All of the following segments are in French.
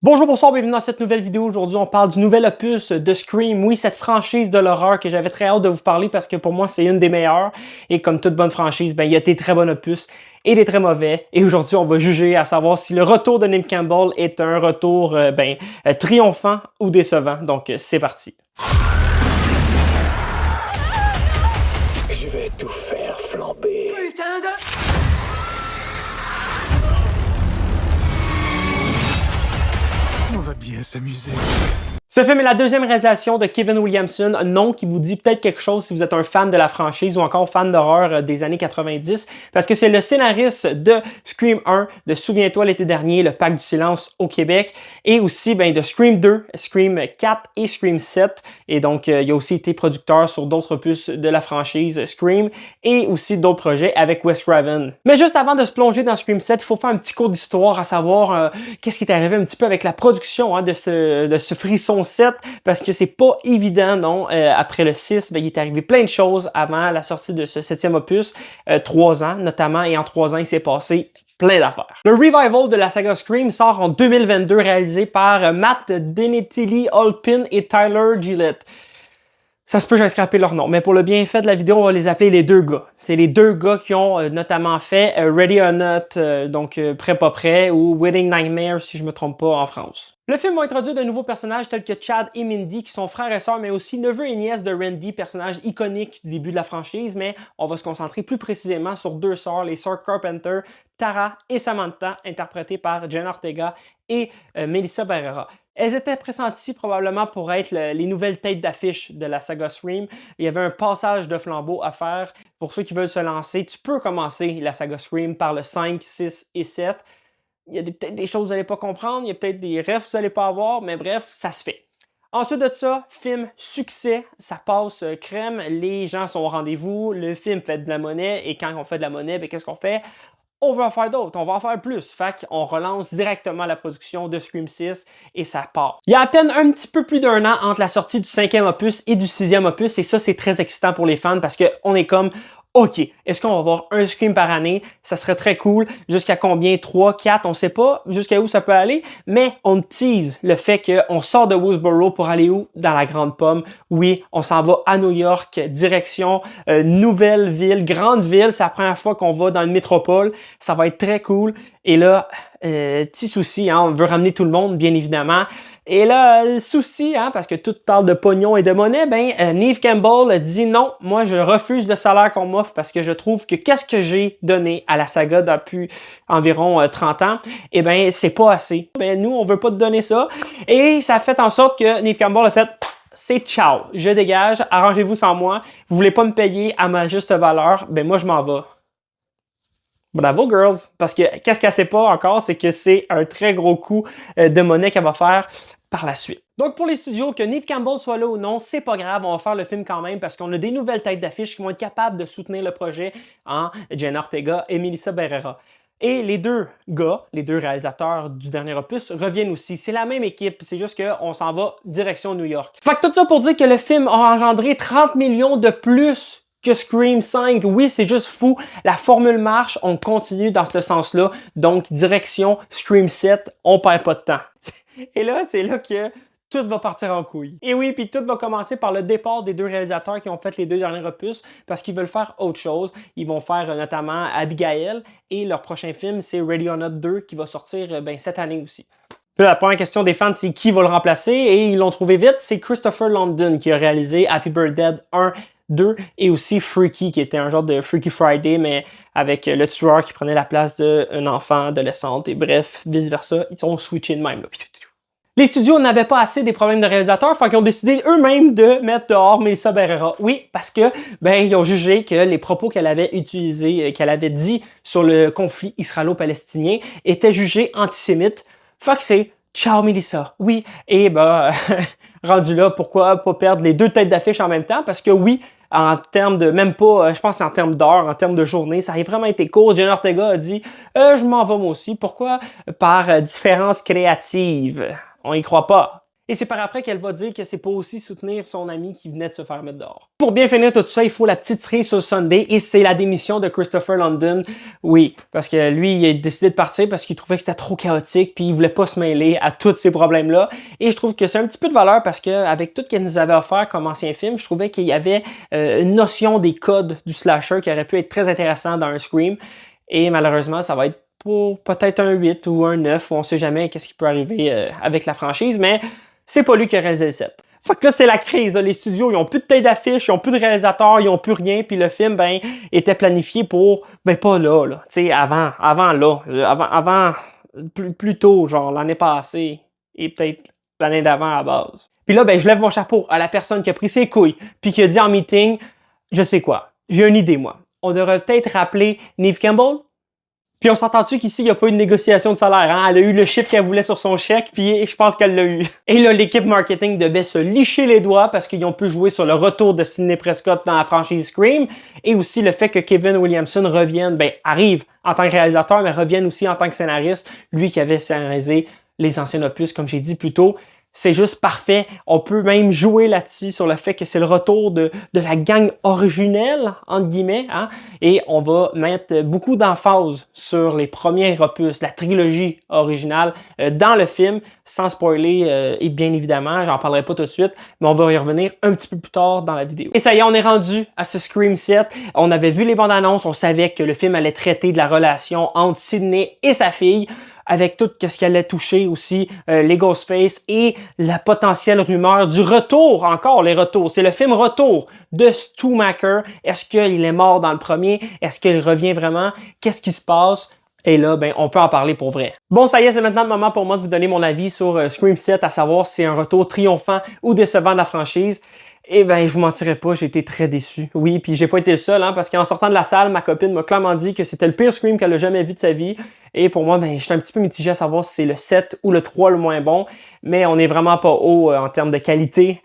Bonjour, bonsoir, bienvenue dans cette nouvelle vidéo. Aujourd'hui, on parle du nouvel opus de Scream. Oui, cette franchise de l'horreur que j'avais très hâte de vous parler parce que pour moi, c'est une des meilleures. Et comme toute bonne franchise, ben, il y a des très bons opus et des très mauvais. Et aujourd'hui, on va juger à savoir si le retour de Neve Campbell est un retour triomphant ou décevant. Donc, c'est parti. Je vais tout faire flamber. Putain de... On va bien s'amuser. Ce film est la deuxième réalisation de Kevin Williamson, un nom qui vous dit peut-être quelque chose si vous êtes un fan de la franchise ou encore fan d'horreur des années 90, parce que c'est le scénariste de Scream 1, de Souviens-toi l'été dernier, Le Pacte du silence au Québec, et aussi de Scream 2, Scream 4 et Scream 7, et donc il a aussi été producteur sur d'autres opus de la franchise Scream, et aussi d'autres projets avec Wes Craven. Mais juste avant de se plonger dans Scream 7, il faut faire un petit cours d'histoire, à savoir qu'est-ce qui est arrivé un petit peu avec la production de ce frisson 7, parce que c'est pas évident, non. Après le 6, il est arrivé plein de choses avant la sortie de ce 7e opus, 3 ans notamment, et en 3 ans, il s'est passé plein d'affaires. Le revival de la saga Scream sort en 2022, réalisé par Matt Denetili Olpin et Tyler Gillett. Ça se peut que j'ai scrappé leur nom, mais pour le bienfait de la vidéo, on va les appeler les deux gars. C'est les deux gars qui ont notamment fait Ready or Not, donc Prêt pas prêt, ou Wedding Nightmare, si je me trompe pas, en France. Le film va introduire de nouveaux personnages tels que Chad et Mindy, qui sont frères et sœurs, mais aussi neveu et nièce de Randy, personnage iconique du début de la franchise, mais on va se concentrer plus précisément sur deux sœurs, les sœurs Carpenter, Tara et Samantha, interprétées par Jenna Ortega et Melissa Barrera. Elles étaient pressenties probablement pour être les nouvelles têtes d'affiche de la saga Scream. Il y avait un passage de flambeau à faire. Pour ceux qui veulent se lancer, tu peux commencer la saga Scream par le 5, 6 et 7. Il y a peut-être des choses que vous n'allez pas comprendre, il y a peut-être des refs que vous n'allez pas avoir, mais bref, ça se fait. Ensuite de ça, film succès, ça passe crème, les gens sont au rendez-vous, le film fait de la monnaie, et quand on fait de la monnaie, qu'est-ce qu'on fait? On veut en faire d'autres, on va en faire plus. Fait qu'on relance directement la production de Scream 6 et ça part. Il y a à peine un petit peu plus d'un an entre la sortie du 5e opus et du 6e opus, et ça, c'est très excitant pour les fans parce qu'on est comme, OK, est-ce qu'on va avoir un Scream par année? Ça serait très cool. Jusqu'à combien? 3, 4, on sait pas jusqu'à où ça peut aller, mais on tease le fait qu'on sort de Woodsboro pour aller où? Dans la Grande Pomme. Oui, on s'en va à New York, direction nouvelle ville, grande ville. C'est la première fois qu'on va dans une métropole. Ça va être très cool. Et là, petit souci, on veut ramener tout le monde, bien évidemment. Et là, souci, parce que tout parle de pognon et de monnaie, Neve Campbell dit non, moi je refuse le salaire qu'on m'offre parce que je trouve que qu'est-ce que j'ai donné à la saga depuis environ 30 ans, c'est pas assez. Nous, on veut pas te donner ça. Et ça a fait en sorte que Neve Campbell a fait c'est ciao, je dégage, arrangez-vous sans moi, vous voulez pas me payer à ma juste valeur, moi je m'en vais. Bravo, girls! Parce que qu'est-ce qu'elle sait pas encore, c'est que c'est un très gros coup de monnaie qu'elle va faire par la suite. Donc pour les studios, que Neve Campbell soit là ou non, c'est pas grave, on va faire le film quand même parce qu'on a des nouvelles têtes d'affiche qui vont être capables de soutenir le projet, Jenna Ortega et Melissa Barrera. Et les deux gars, les deux réalisateurs du dernier opus, reviennent aussi. C'est la même équipe, c'est juste qu'on s'en va direction New York. Fait que tout ça pour dire que le film a engendré 30 millions de plus que Scream 5. Oui, c'est juste fou. La formule marche, on continue dans ce sens-là. Donc, direction Scream 7, on perd pas de temps. Et là, c'est là que tout va partir en couille. Et oui, puis tout va commencer par le départ des deux réalisateurs qui ont fait les deux derniers opus parce qu'ils veulent faire autre chose. Ils vont faire notamment Abigail et leur prochain film, c'est Ready or Not 2 qui va sortir cette année aussi. Puis la première question des fans, c'est qui va le remplacer? Et ils l'ont trouvé vite, c'est Christopher London qui a réalisé Happy Birthday 1, 2 et aussi Freaky, qui était un genre de Freaky Friday, mais avec le tueur qui prenait la place d'un enfant adolescente, et bref, vice-versa, ils ont switché de même. Là. Les studios n'avaient pas assez des problèmes de réalisateurs, fait qu'ils ont décidé eux-mêmes de mettre dehors Melissa Barrera. Oui, parce que, ils ont jugé que les propos qu'elle avait utilisés, qu'elle avait dit sur le conflit israélo-palestinien étaient jugés antisémites. Fait que c'est ciao Melissa. Oui, et rendu là, pourquoi pas perdre les deux têtes d'affiche en même temps? Parce que oui, en termes de, même pas, je pense en termes d'heures, en termes de journée, ça a vraiment été court. Jenna Ortega a dit je m'en vais moi aussi. Pourquoi? Par différence créative. On y croit pas. Et c'est par après qu'elle va dire que c'est pour aussi soutenir son ami qui venait de se faire mettre dehors. Pour bien finir tout ça, il faut la petite cerise sur Sunday et c'est la démission de Christopher London. Oui, parce que lui, il a décidé de partir parce qu'il trouvait que c'était trop chaotique puis il voulait pas se mêler à tous ces problèmes-là. Et je trouve que c'est un petit peu de valeur parce que avec tout ce qu'elle nous avait offert comme ancien film, je trouvais qu'il y avait une notion des codes du slasher qui aurait pu être très intéressant dans un Scream. Et malheureusement, ça va être pour peut-être un 8 ou un 9, on sait jamais qu'est-ce qui peut arriver avec la franchise, mais c'est pas lui qui a réalisé le 7. Fait que là, c'est la crise. Là. Les studios, ils ont plus de tête d'affiche, ils ont plus de réalisateurs, ils ont plus rien, puis le film, ben, était planifié pour, ben, pas là, tu sais, avant plus tôt, genre l'année passée, et peut-être l'année d'avant à base. Puis là, ben, je lève mon chapeau à la personne qui a pris ses couilles, puis qui a dit en meeting, je sais quoi, j'ai une idée, moi. On devrait peut-être rappeler Neve Campbell. Puis on s'entend-tu qu'ici, il n'y a pas eu de négociation de salaire, hein? Elle a eu le chiffre qu'elle voulait sur son chèque, puis je pense qu'elle l'a eu. Et là, l'équipe marketing devait se licher les doigts parce qu'ils ont pu jouer sur le retour de Sidney Prescott dans la franchise Scream, et aussi le fait que Kevin Williamson revienne, ben, arrive en tant que réalisateur, mais revienne aussi en tant que scénariste, lui qui avait scénarisé les anciens opus, comme j'ai dit plus tôt. C'est juste parfait. On peut même jouer là-dessus sur le fait que c'est le retour de la gang originelle, entre guillemets, hein? Et on va mettre beaucoup d'emphase sur les premiers opus, la trilogie originale, dans le film, sans spoiler, et bien évidemment, j'en parlerai pas tout de suite, mais on va y revenir un petit peu plus tard dans la vidéo. Et ça y est, on est rendu à ce Scream 7. On avait vu les bandes annonces, on savait que le film allait traiter de la relation entre Sidney et sa fille, avec tout ce qu'elle allait toucher aussi, les Ghostface et la potentielle rumeur du retour, encore les retours. C'est le film Retour de Stu Macher. Est-ce qu'il est mort dans le premier? Est-ce qu'il revient vraiment? Qu'est-ce qui se passe? Et là, ben, on peut en parler pour vrai. Bon, ça y est, c'est maintenant le moment pour moi de vous donner mon avis sur Scream 7, à savoir si c'est un retour triomphant ou décevant de la franchise. Eh ben, je vous mentirais pas, j'ai été très déçu. Oui, puis j'ai pas été le seul, hein, parce qu'en sortant de la salle, ma copine m'a clairement dit que c'était le pire Scream qu'elle a jamais vu de sa vie. Et pour moi, ben, j'étais un petit peu mitigé à savoir si c'est le 7 ou le 3 le moins bon. Mais on est vraiment pas haut en termes de qualité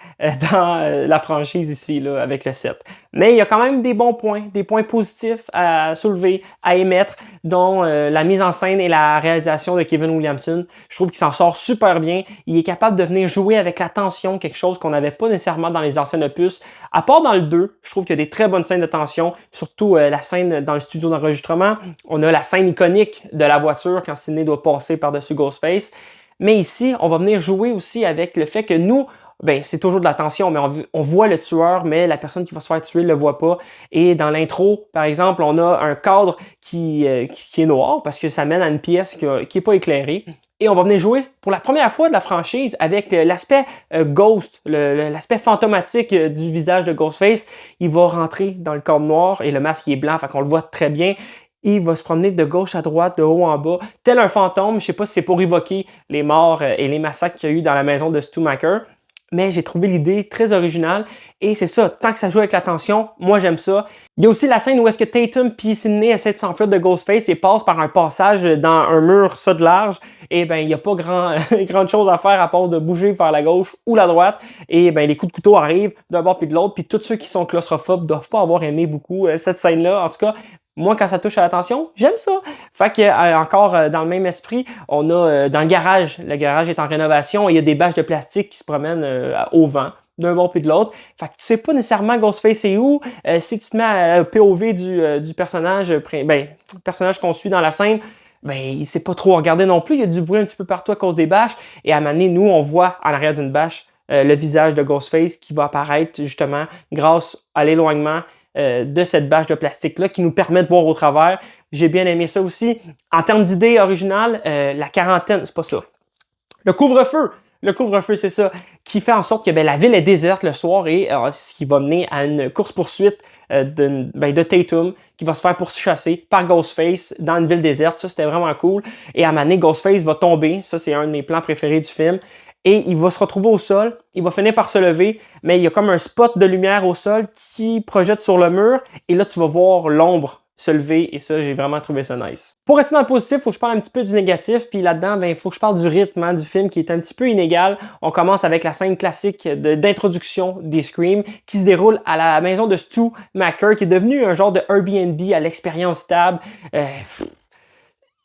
dans la franchise ici, là, avec le 7. Mais il y a quand même des points positifs à soulever, à émettre, dont la mise en scène et la réalisation de Kevin Williamson. Je trouve qu'il s'en sort super bien. Il est capable de venir jouer avec la tension, quelque chose qu'on n'avait pas nécessairement dans les anciens opus. À part dans le 2, je trouve qu'il y a des très bonnes scènes de tension, surtout la scène dans le studio d'enregistrement. On a la scène iconique de la voiture quand Sidney doit passer par-dessus Ghostface. Mais ici, on va venir jouer aussi avec le fait que nous, ben c'est toujours de la tension, mais on voit le tueur, mais la personne qui va se faire tuer ne le voit pas. Et dans l'intro, par exemple, on a un cadre qui est noir parce que ça mène à une pièce qui est pas éclairée. Et on va venir jouer pour la première fois de la franchise avec l'aspect ghost, l'aspect fantomatique du visage de Ghostface. Il va rentrer dans le cadre noir et le masque est blanc, fait qu'on le voit très bien. Il va se promener de gauche à droite, de haut en bas, tel un fantôme. Je sais pas si c'est pour évoquer les morts et les massacres qu'il y a eu dans la maison de Stu Macher. Mais j'ai trouvé l'idée très originale et c'est ça, tant que ça joue avec la tension, moi j'aime ça. Il y a aussi la scène où est-ce que Tatum puis Sidney essaient de s'enfuir de Ghostface et passent par un passage dans un mur ça de large. Et ben il n'y a pas grande chose à faire à part de bouger vers la gauche ou la droite. Et ben les coups de couteau arrivent d'un bord puis de l'autre. Puis tous ceux qui sont claustrophobes doivent pas avoir aimé beaucoup cette scène-là. En tout cas, moi, quand ça touche à l'attention, j'aime ça. Fait que, encore dans le même esprit, on a dans le garage est en rénovation et il y a des bâches de plastique qui se promènent au vent d'un bord puis de l'autre. Fait que tu sais pas nécessairement Ghostface est où. Si tu te mets à POV du personnage, personnage qu'on suit dans la scène, ben il sait pas trop regarder non plus. Il y a du bruit un petit peu partout à cause des bâches. Et à un moment donné, nous, on voit en arrière d'une bâche le visage de Ghostface qui va apparaître justement grâce à l'éloignement de cette bâche de plastique-là qui nous permet de voir au travers. J'ai bien aimé ça aussi. En termes d'idée originale, la quarantaine, c'est pas ça. Le couvre-feu, c'est ça, qui fait en sorte que la ville est déserte le soir et ce qui va mener à une course-poursuite de Tatum qui va se faire pourchasser par Ghostface dans une ville déserte. Ça, c'était vraiment cool. Et à un moment donné, Ghostface va tomber. Ça, c'est un de mes plans préférés du film. Et il va se retrouver au sol, il va finir par se lever, mais il y a comme un spot de lumière au sol qui projette sur le mur, et là tu vas voir l'ombre se lever, et ça, j'ai vraiment trouvé ça nice. Pour rester dans le positif, il faut que je parle un petit peu du négatif, puis là-dedans, il faut que je parle du rythme du film qui est un petit peu inégal. On commence avec la scène classique d'introduction des Scream, qui se déroule à la maison de Stu Macher, qui est devenu un genre de Airbnb à l'expérience stable.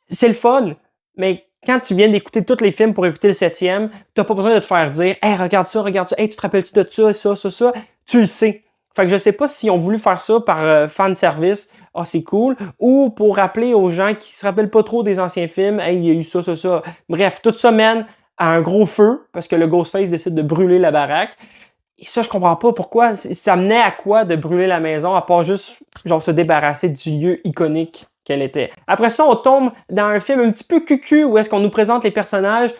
C'est le fun, mais quand tu viens d'écouter tous les films pour écouter le 7e, t'as pas besoin de te faire dire « Hey, regarde ça, hey, tu te rappelles-tu de ça? » Tu le sais. Fait que je sais pas s'ils ont voulu faire ça par fan service, ah c'est cool, ou pour rappeler aux gens qui se rappellent pas trop des anciens films, hey, il y a eu ça. Bref, tout ça mène à un gros feu, parce que le Ghostface décide de brûler la baraque. Et ça, je comprends pas pourquoi. Ça menait à quoi de brûler la maison, à part juste, genre, se débarrasser du lieu iconique qu'elle était. Après ça, on tombe dans un film un petit peu cucu, où est-ce qu'on nous présente les personnages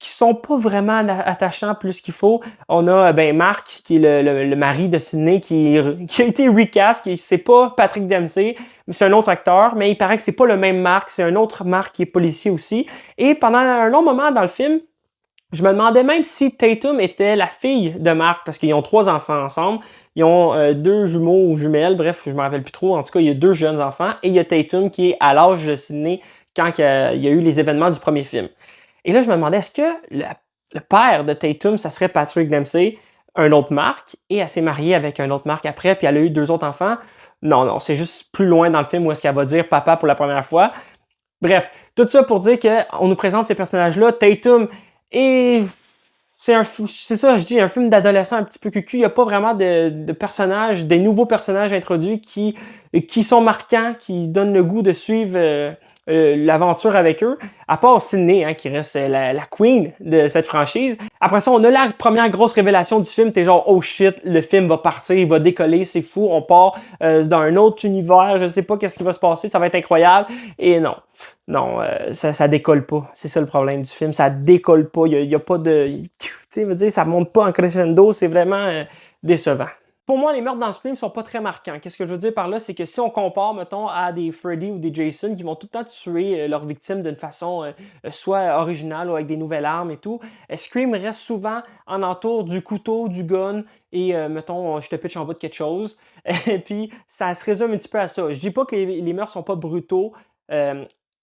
qui sont pas vraiment attachants plus qu'il faut. On a Mark, qui est le mari de Sydney, qui a été recast, c'est pas Patrick Dempsey, mais c'est un autre acteur, mais il paraît que c'est pas le même Mark, c'est un autre Mark qui est policier aussi. Et pendant un long moment dans le film, je me demandais même si Tatum était la fille de Mark, parce qu'ils ont 3 enfants ensemble. Ils ont 2 jumeaux ou jumelles, bref, je me rappelle plus trop. En tout cas, il y a 2 jeunes enfants. Et il y a Tatum qui est à l'âge de Sydney quand il y a eu les événements du premier film. Et là, je me demandais, est-ce que le père de Tatum, ça serait Patrick Dempsey, un autre Mark, et elle s'est mariée avec un autre Mark après, puis elle a eu 2 autres enfants? Non, c'est juste plus loin dans le film où est-ce qu'elle va dire papa pour la première fois. Bref, tout ça pour dire qu'on nous présente ces personnages-là. Tatum, et c'est ça, je dis, un film d'adolescent un petit peu cucu. Il n'y a pas vraiment de personnages, des nouveaux personnages introduits qui sont marquants, qui donnent le goût de suivre l'aventure avec eux. À part Sydney, hein, qui reste la queen de cette franchise. Après ça, on a la première grosse révélation du film. T'es genre, oh shit, le film va partir, il va décoller, c'est fou. On part dans un autre univers, je sais pas qu'est-ce qui va se passer, ça va être incroyable. Et non. Non, ça décolle pas. C'est ça le problème du film. Ça décolle pas. Il y a pas de... Tu sais, veut dire, ça monte pas en crescendo. C'est vraiment décevant. Pour moi, les meurtres dans ce film sont pas très marquants. Qu'est-ce que je veux dire par là? C'est que si on compare, mettons, à des Freddy ou des Jason qui vont tout le temps tuer leurs victimes d'une façon soit originale ou avec des nouvelles armes et tout, Scream reste souvent en entour du couteau, du gun et, mettons, je te pitch en bas de quelque chose. Et puis, ça se résume un petit peu à ça. Je dis pas que les meurtres sont pas brutaux.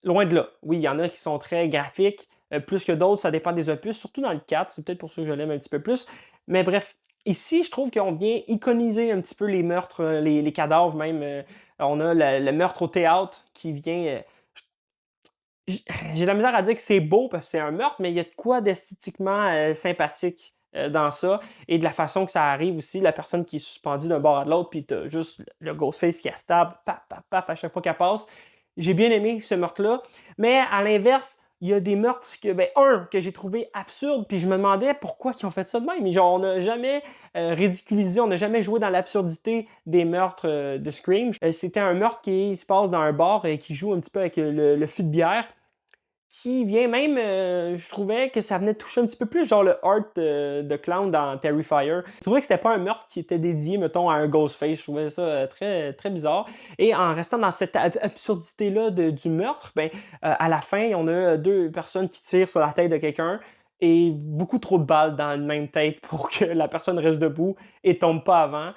Loin de là. Oui, il y en a qui sont très graphiques, plus que d'autres, ça dépend des opus, surtout dans le 4, c'est peut-être pour ça que je l'aime un petit peu plus. Mais bref, ici, je trouve qu'on vient iconiser un petit peu les meurtres, les cadavres même. On a le meurtre au théâtre qui vient... j'ai la misère à dire que c'est beau parce que c'est un meurtre, mais il y a de quoi d'esthétiquement sympathique dans ça. Et de la façon que ça arrive aussi, la personne qui est suspendue d'un bord à l'autre, puis t'as juste le Ghostface qui a stab, paf, paf, paf, à chaque fois qu'elle passe. J'ai bien aimé ce meurtre-là, mais à l'inverse, il y a des meurtres que j'ai trouvé absurdes, puis je me demandais pourquoi ils ont fait ça de même. Genre, on n'a jamais ridiculisé, on n'a jamais joué dans l'absurdité des meurtres de Scream. C'était un meurtre qui se passe dans un bar et qui joue un petit peu avec le fût de bière, qui vient même, je trouvais que ça venait toucher un petit peu plus, genre le art de clown dans Terrifier. Je trouvais que c'était pas un meurtre qui était dédié, mettons, à un Ghostface. Je trouvais ça très, très bizarre. Et en restant dans cette absurdité-là du meurtre, à la fin, on a 2 personnes qui tirent sur la tête de quelqu'un et beaucoup trop de balles dans une même tête pour que la personne reste debout et tombe pas avant.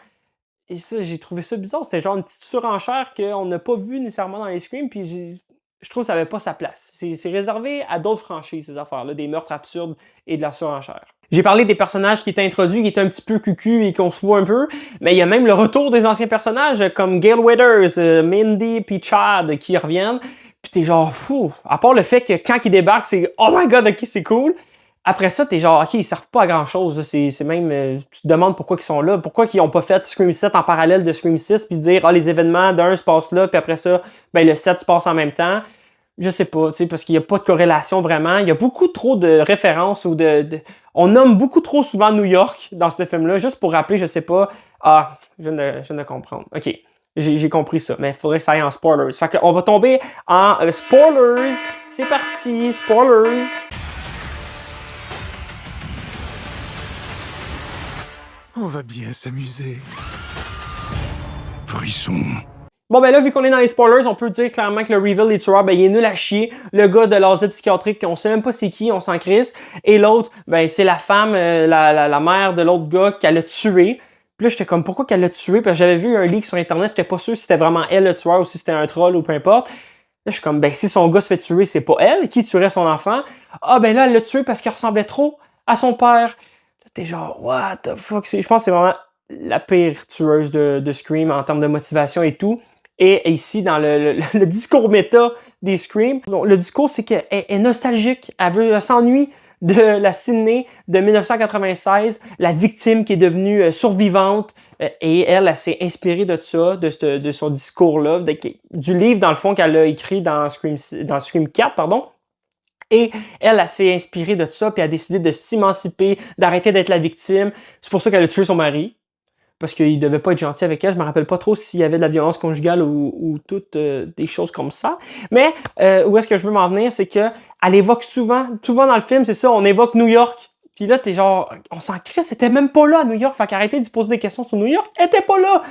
Et ça, j'ai trouvé ça bizarre. C'était genre une petite surenchère qu'on n'a pas vu nécessairement dans les Screams, puis je trouve que ça n'avait pas sa place. C'est réservé à d'autres franchises, ces affaires-là, des meurtres absurdes et de la surenchère. J'ai parlé des personnages qui étaient introduits, qui étaient un petit peu cucu et qu'on se voit un peu, mais il y a même le retour des anciens personnages, comme Gale Weathers, Mindy puis Chad qui reviennent. Puis t'es genre, fou. À part le fait que quand ils débarquent, c'est « Oh my God, ok, c'est cool ». Après ça, t'es genre, ok, ils servent pas à grand chose. C'est même, tu te demandes pourquoi ils sont là. Pourquoi ils ont pas fait Scream 7 en parallèle de Scream 6 puis dire, ah, les événements d'un se passent là, puis après ça, le 7 se passe en même temps. Je sais pas, tu sais, parce qu'il y a pas de corrélation vraiment. Il y a beaucoup trop de références ou on nomme beaucoup trop souvent New York dans ce film-là, juste pour rappeler, je sais pas. Ah, je viens de comprendre. Ok. J'ai compris ça, mais il faudrait que ça aille en spoilers. Fait qu'on va tomber en spoilers. C'est parti, spoilers. On va bien s'amuser. Frisson. Bon, là, vu qu'on est dans les spoilers, on peut dire clairement que le reveal des tueurs, il est nul à chier. Le gars de l'asile psychiatrique, on sait même pas c'est qui, on s'en crisse. Et l'autre, c'est la femme, la mère de l'autre gars qu'elle a tué. Puis là, j'étais comme, pourquoi qu'elle l'a tué? Parce que j'avais vu un leak sur Internet, j'étais pas sûr si c'était vraiment elle le tueur ou si c'était un troll ou peu importe. Là, je suis comme, si son gars se fait tuer, c'est pas elle. Qui tuerait son enfant? Ah, là, elle l'a tué parce qu'il ressemblait trop à son père. T'es genre, what the fuck? Je pense que c'est vraiment la pire tueuse de Scream en termes de motivation et tout. Et ici, dans le discours méta des Scream. Donc, le discours, c'est qu'elle est nostalgique, elle s'ennuie de la Sydney de 1996, la victime qui est devenue survivante, et elle s'est inspirée de ça, de son discours-là, du livre, dans le fond, qu'elle a écrit dans Scream 4, pardon. Et elle s'est inspirée de ça, puis elle a décidé de s'émanciper, d'arrêter d'être la victime. C'est pour ça qu'elle a tué son mari, parce qu'il devait pas être gentil avec elle. Je me rappelle pas trop s'il y avait de la violence conjugale ou toutes des choses comme ça. Mais où est-ce que je veux m'en venir, c'est que elle évoque souvent dans le film, c'est ça, on évoque New York. Puis là, t'es genre, on s'en crisse, c'était même pas là à New York. Fait qu'arrêtez de se poser des questions sur New York, elle était pas là.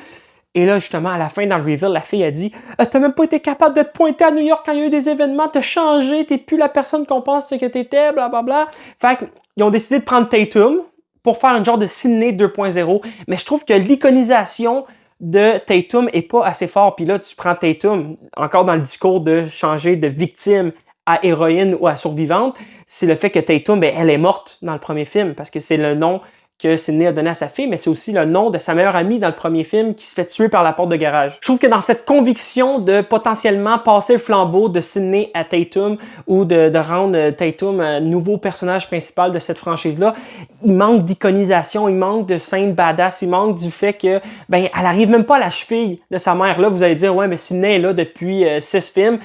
Et là, justement, à la fin, dans le reveal, la fille a dit « T'as même pas été capable de te pointer à New York quand il y a eu des événements, t'as changé, t'es plus la personne qu'on pense que t'étais, blablabla. » Fait qu'ils ont décidé de prendre Tatum pour faire un genre de Sydney 2.0. Mais je trouve que l'iconisation de Tatum est pas assez fort. Puis là, tu prends Tatum, encore dans le discours de changer de victime à héroïne ou à survivante, c'est le fait que Tatum, ben, elle est morte dans le premier film parce que c'est le nom que Sydney a donné à sa fille, mais c'est aussi le nom de sa meilleure amie dans le premier film qui se fait tuer par la porte de garage. Je trouve que dans cette conviction de potentiellement passer le flambeau de Sydney à Tatum ou de rendre Tatum un nouveau personnage principal de cette franchise-là, il manque d'iconisation, il manque de scène badass, il manque du fait que, ben, elle arrive même pas à la cheville de sa mère. Là, vous allez dire, ouais, mais Sydney est là depuis 6 films.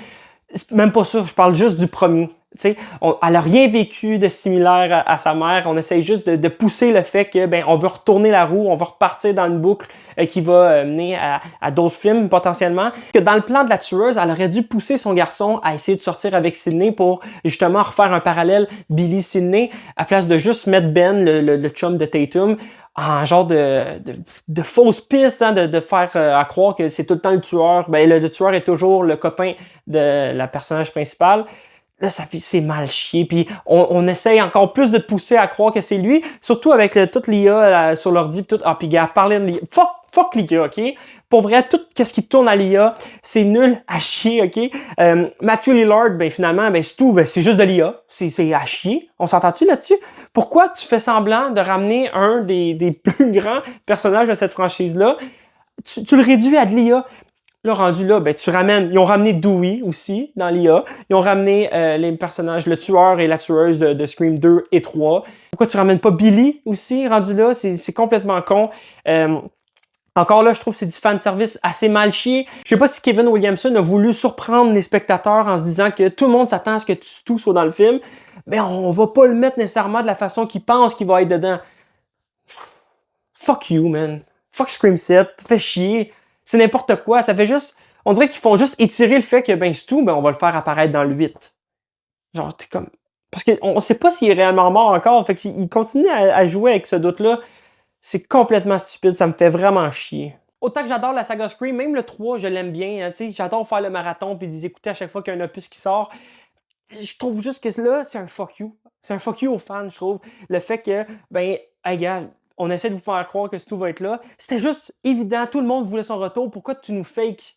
C'est même pas ça, je parle juste du premier. Elle a rien vécu de similaire à sa mère. On essaye juste de pousser le fait que ben on veut retourner la roue, on va repartir dans une boucle qui va mener à d'autres films potentiellement. Que dans le plan de la tueuse, elle aurait dû pousser son garçon à essayer de sortir avec Sydney pour justement refaire un parallèle Billy-Sydney à place de juste mettre Ben, le chum de Tatum, en genre de fausse piste, hein, de faire à croire que c'est tout le temps le tueur. Ben, le tueur est toujours le copain de la personnage principale. Là, c'est mal chié. Puis on essaye encore plus de te pousser à croire que c'est lui, surtout avec toute l'IA sur l'ordi. Ah, puis gars, parler de l'IA. Fuck l'IA, OK? Pour vrai, tout ce qui tourne à l'IA, c'est nul à chier, OK? Matthew Lillard, ben finalement, ben c'est tout. Ben, c'est juste de l'IA. C'est à chier. On s'entend-tu là-dessus? Pourquoi tu fais semblant de ramener un des plus grands personnages de cette franchise-là? Tu le réduis à de l'IA. Là, rendu là, ben, ils ont ramené Dewey aussi dans l'IA. Ils ont ramené les personnages, le tueur et la tueuse de Scream 2 et 3. Pourquoi tu ramènes pas Billy aussi, rendu là? C'est complètement con. Encore là, je trouve que c'est du fanservice assez mal chié. Je sais pas si Kevin Williamson a voulu surprendre les spectateurs en se disant que tout le monde s'attend à ce que tout soit dans le film. Mais on va pas le mettre nécessairement de la façon qu'il pense qu'il va être dedans. Fuck you, man. Fuck Scream 7. Fais chier. C'est n'importe quoi. Ça fait juste... On dirait qu'ils font juste étirer le fait que, ben, c'est tout, ben, on va le faire apparaître dans le 8. Genre, t'es comme... Parce qu'on sait pas s'il est réellement mort encore. Fait qu'il continue à jouer avec ce doute-là. C'est complètement stupide. Ça me fait vraiment chier. Autant que j'adore la saga Scream, même le 3, je l'aime bien. Hein, j'adore faire le marathon puis les écouter à chaque fois qu'il y a un opus qui sort. Je trouve juste que là, c'est un fuck you. C'est un fuck you aux fans, je trouve. Le fait que, ben, hey, gars, on essaie de vous faire croire que tout va être là. C'était juste évident, tout le monde voulait son retour. Pourquoi tu nous fakes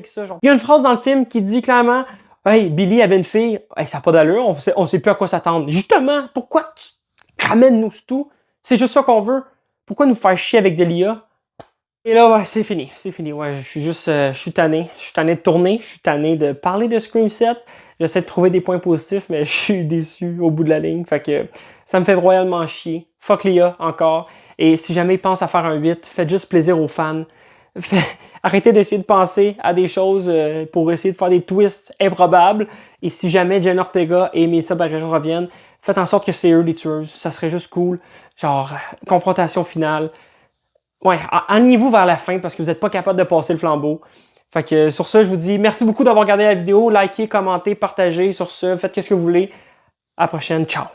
ça? Genre? Il y a une phrase dans le film qui dit clairement « Hey, Billy avait une fille. Hey, ça n'a pas d'allure, on sait plus à quoi s'attendre. » Justement, pourquoi tu ramènes-nous tout? C'est juste ça qu'on veut. Pourquoi nous faire chier avec de l'IA? Et là, ouais, c'est fini. Ouais, je suis tanné. Je suis tanné de tourner. Je suis tanné de parler de Scream 7. J'essaie de trouver des points positifs, mais je suis déçu au bout de la ligne. Fait que ça me fait royalement chier. Fuck l'IA encore. Et si jamais ils pensent à faire un 8, faites juste plaisir aux fans. Arrêtez d'essayer de penser à des choses pour essayer de faire des twists improbables. Et si jamais Jenna Ortega et Melissa Barrera reviennent, faites en sorte que c'est eux les tueuses. Ça serait juste cool. Genre, confrontation finale. Ouais, eniez-vous vers la fin parce que vous n'êtes pas capable de passer le flambeau. Fait que sur ça, je vous dis merci beaucoup d'avoir regardé la vidéo. Likez, commentez, partagez sur ce. Faites ce que vous voulez. À la prochaine. Ciao!